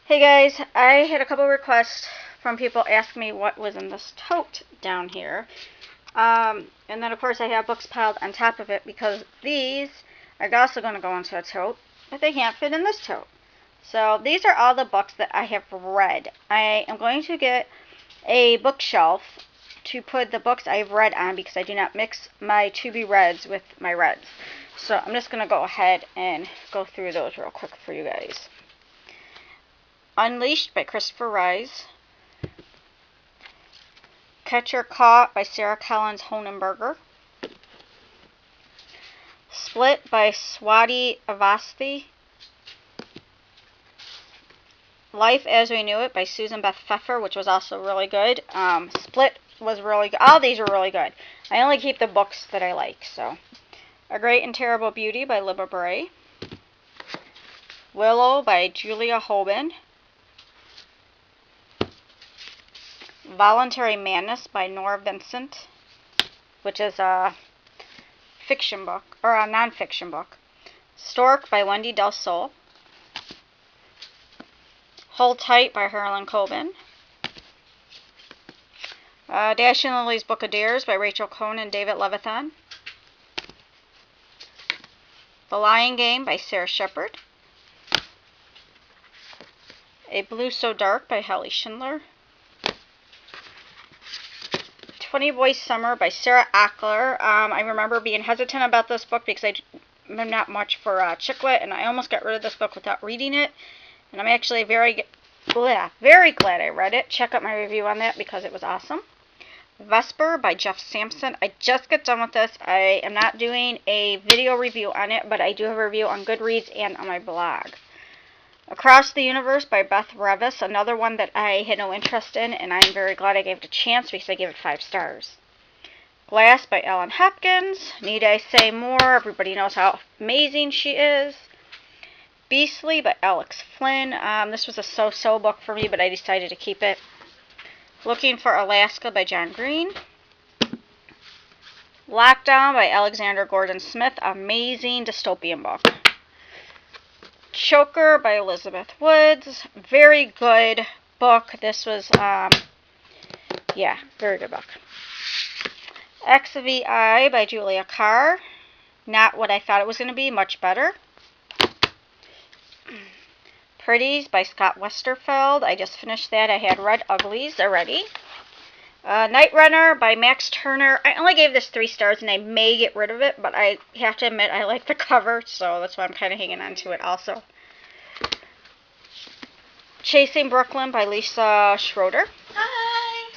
Hey guys, I had a couple requests from people asking me what was in this tote down here. And then of course I have books piled on top of it because these are also going to go into a tote, but they can't fit in this tote. So these are all the books that I have read. I am going to get a bookshelf to put the books I've read on because I do not mix my to-be-reads with my reads. So I'm just going to go ahead and go through those real quick for you guys. Unleashed by Christopher Rice. Catcher Caught by Sarah Collins Honenberger. Split by Swati Avasti. Life as We Knew It by Susan Beth Pfeffer, which was also really good. Split was really good. All these are really good. I only keep the books that I like. So, A Great and Terrible Beauty by Libba Bray. Willow by Julia Hoban. Voluntary Madness by Nora Vincent, which is a fiction book, or a non-fiction book. Stork by Wendy Del Sol. Hold Tight by Harlan Coben. Dash and Lily's Book of Dares by Rachel Cohn and David Levithan. The Lion Game by Sarah Shepard. A Blue So Dark by Holly Schindler. 20 Boys Summer by Sarah Ackler. I remember being hesitant about this book because I'm not much for chick lit, and I almost got rid of this book without reading it. And I'm actually very glad I read it. Check out my review on that because it was awesome. Vesper by Jeff Sampson. I just got done with this. I am not doing a video review on it, but I do have a review on Goodreads and on my blog. Across the Universe by Beth Revis, another one that I had no interest in, and I'm very glad I gave it a chance because I gave it 5 stars. Glass by Ellen Hopkins. Need I say more? Everybody knows how amazing she is. Beastly by Alex Flynn. This was a so-so book for me, but I decided to keep it. Looking for Alaska by John Green. Lockdown by Alexander Gordon Smith. Amazing dystopian book. Choker by Elizabeth Woods. Very good book. This was, yeah, very good book. XVI by Julia Carr. Not what I thought it was going to be. Much better. Pretties by Scott Westerfeld. I just finished that. I had read Uglies already. Night Runner by Max Turner. I only gave this 3 stars, and I may get rid of it, but I have to admit I like the cover, so that's why I'm kind of hanging on to it also. Chasing Brooklyn by Lisa Schroeder. Hi.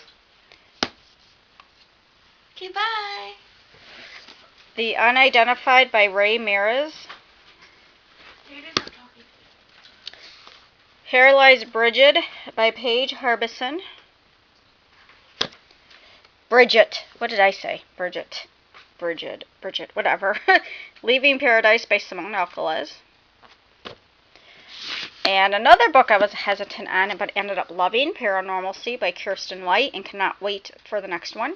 Okay, bye. The Unidentified by Ray Mears. Here Lies Bridget by Paige Harbison. Bridget. What did I say? Bridget, whatever. Leaving Paradise by Simone Alcalez. And another book I was hesitant on, but ended up loving, Paranormalcy by Kirsten White, and cannot wait for the next one.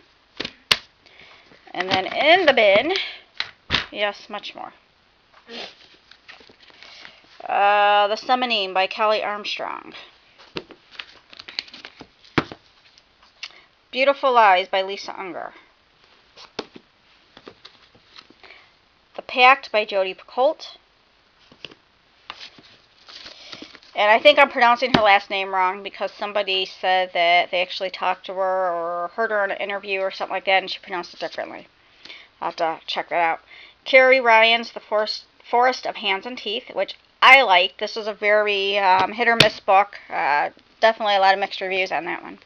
And then in the bin, yes, much more. The Summoning by Kelly Armstrong. Beautiful Lies by Lisa Unger. The Pact by Jodi Picoult. And I think I'm pronouncing her last name wrong because somebody said that they actually talked to her or heard her in an interview or something like that, and she pronounced it differently. I'll have to check that out. Carrie Ryan's The Forest of Hands and Teeth, which I like. This was a very hit or miss book. Definitely a lot of mixed reviews on that one.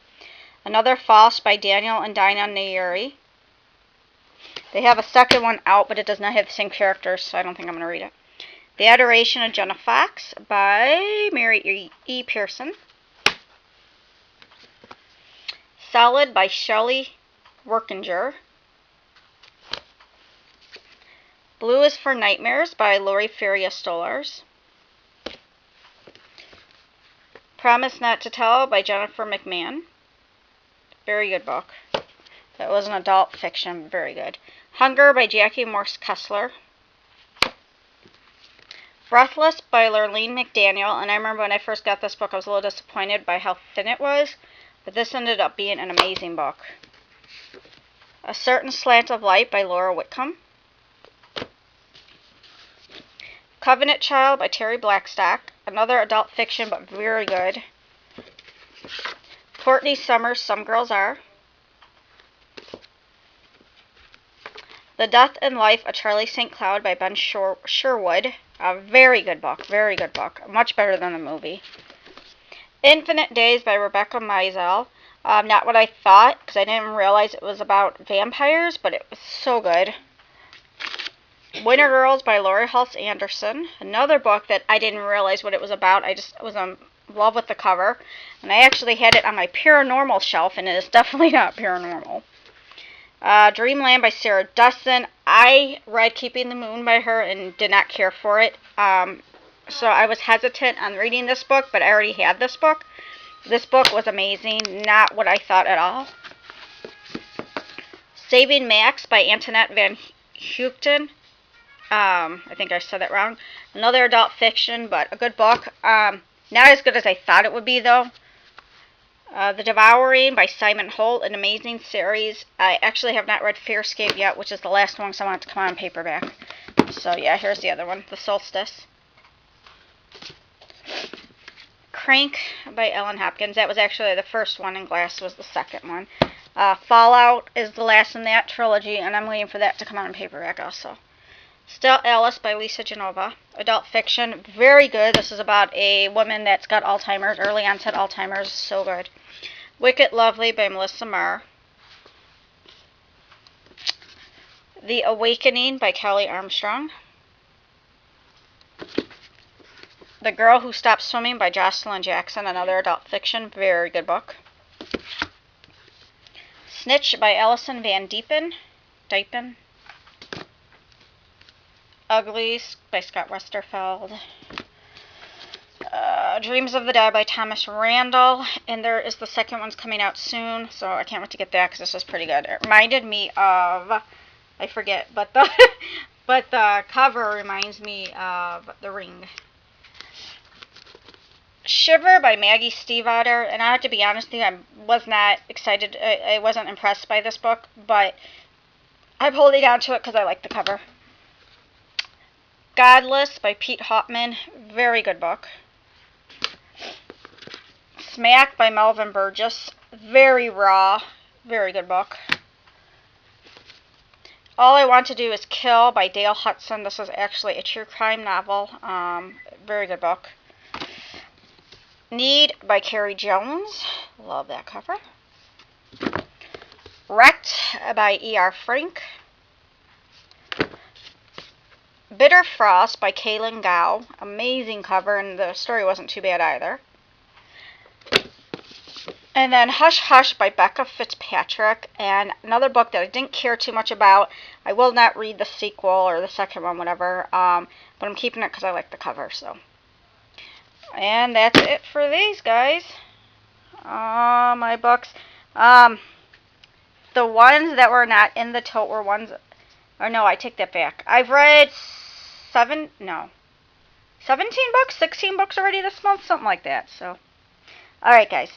Another False by Daniel and Dinah Nayeri. They have a second one out, but it does not have the same characters, so I don't think I'm going to read it. The Adoration of Jenna Fox by Mary E. Pearson. Solid by Shelley Workinger. Blue is for Nightmares by Lori Feria Stolars. Promise Not to Tell by Jennifer McMahon. Very good book. That was an adult fiction. Very good. Hunger by Jackie Morse Kessler. Breathless by Lurleen McDaniel, and I remember when I first got this book I was a little disappointed by how thin it was, but this ended up being an amazing book. A Certain Slant of Light by Laura Whitcomb. Covenant Child by Terry Blackstock, another adult fiction but very good. Courtney Summers' Some Girls Are. The Death and Life of Charlie St. Cloud by Ben Sherwood. A very good book, very good book. Much better than the movie. Infinite Days by Rebecca Mizell. Not what I thought, because I didn't realize it was about vampires, but it was so good. Winter Girls by Lori Hulse Anderson. Another book that I didn't realize what it was about. I just was in love with the cover. And I actually had it on my paranormal shelf, and it is definitely not paranormal. Dreamland by Sarah Dustin. I read Keeping the Moon by her and did not care for it. So I was hesitant on reading this book, but I already had this book. This book was amazing. Not what I thought at all. Saving Max by Antoinette Van Houten. I think I said that wrong. Another adult fiction, but a good book. Not as good as I thought it would be, though. The Devouring by Simon Holt, an amazing series. I actually have not read Fairscape yet, which is the last one, so I want it to come out in paperback. So yeah, here's the other one, The Solstice. Crank by Ellen Hopkins. That was actually the first one, and Glass was the second one. Fallout is the last in that trilogy, and I'm waiting for that to come out in paperback also. Still Alice by Lisa Genova. Adult fiction. Very good. This is about a woman that's got Alzheimer's, early onset Alzheimer's. So good. Wicked Lovely by Melissa Marr. The Awakening by Kelly Armstrong. The Girl Who Stopped Swimming by Jocelyn Jackson. Another adult fiction. Very good book. Snitch by Alison Van Diepen. Uglies by Scott Westerfeld. Dreams of the Dead by Thomas Randall. And there is the second one's coming out soon, so I can't wait to get that because this is pretty good. It reminded me of, I forget, but the cover reminds me of The Ring. Shiver by Maggie Stiefvater, and I have to be honest with you, I was not excited, I wasn't impressed by this book, but I'm holding on to it because I like the cover. Godless by Pete Hoffman, very good book. Smack by Melvin Burgess, very raw, very good book. All I Want to Do Is Kill by Dale Hudson. This is actually a true crime novel, very good book. Need by Carrie Jones, love that cover. Wrecked by E.R. Frank. Bitter Frost by Kaylin Gao. Amazing cover, and the story wasn't too bad either. And then Hush Hush by Becca Fitzpatrick, and another book that I didn't care too much about. I will not read the sequel or the second one, whatever, but I'm keeping it because I like the cover. So, and that's it for these guys. My books. The ones that were not in the tote were ones, or no, I take that back. I've read 17 books, 16 books already this month, something like that. So, alright guys,